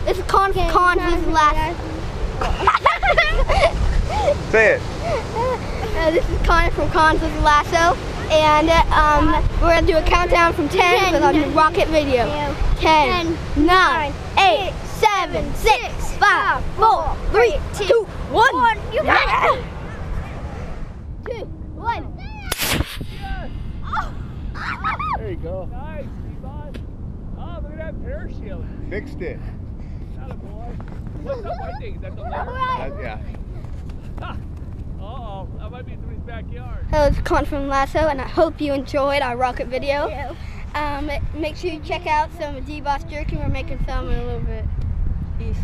This is Connor from Cons. This is last. Say it. This is Connor from Cons with Lasso, and we're gonna do a countdown from 10 with our new rocket video. 10, 9, 8, 7, 6, 5, 4, 3, 2, 1. You got it. 2, 1. There you go. Nice, Steve. Oh, look at that parachute. Fixed it. Not a boy. What's that white thing? Is that the lever? Yeah. Uh-oh, that might be somebody's backyard. Hello, it's Connor from Lasso, and I hope you enjoyed our rocket video. Make sure you check out some of D-Boss jerking. We're making some in a little bit. Peace.